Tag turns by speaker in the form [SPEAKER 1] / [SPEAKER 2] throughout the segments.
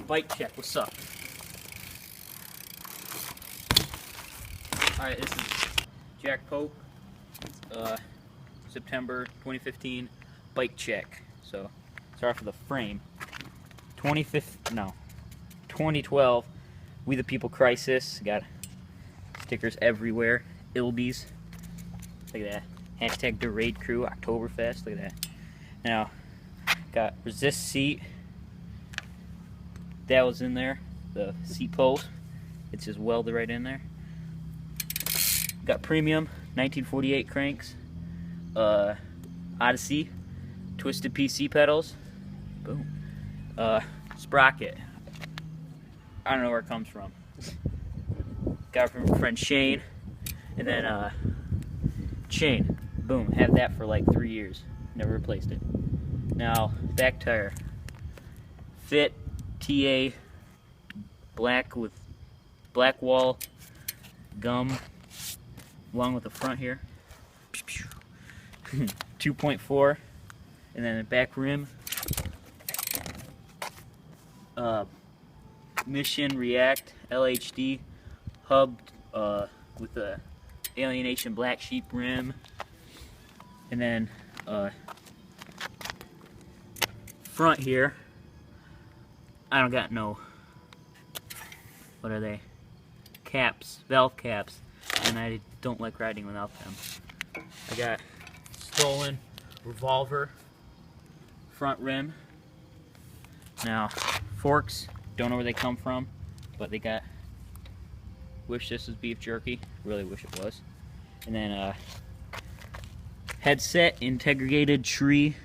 [SPEAKER 1] Bike check. What's up? Alright, this is Jack Pope. September 2015 bike check. So, start off with the frame. 2012 We the People Crisis. Got stickers everywhere. Ilbies. Look at that. Hashtag the Raid Crew. Oktoberfest. Look at that. Now, got resist seat. That was in there. The seat post. It's just welded right in there. Got premium 1948 cranks. Odyssey. Twisted PC pedals. Boom. Sprocket. I don't know where it comes from. Got it from my friend Shane. And then chain. Boom. Had that for like 3 years. Never replaced it. Now, back tire. Fit TA black with black wall gum along with the front here. 2.4, and then the back rim. Mission React LHD hub with the Alienation black sheep rim, and then front here. I don't got no, what are they? Caps, valve caps, and I don't like riding without them. I got stolen revolver front rim. Now, forks, don't know where they come from, but they got, wish this was beef jerky, really wish it was. And then headset, integrated tree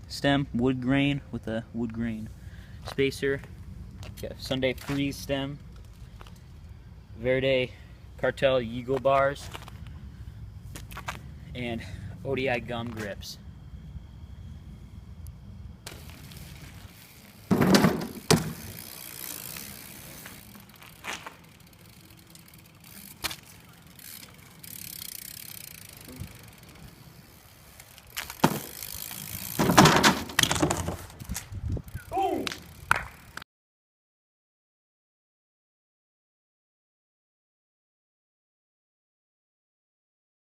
[SPEAKER 1] stem, wood grain with a wood grain spacer. Got Sunday Freeze stem, Verde Cartel Eagle bars, and ODI gum grips.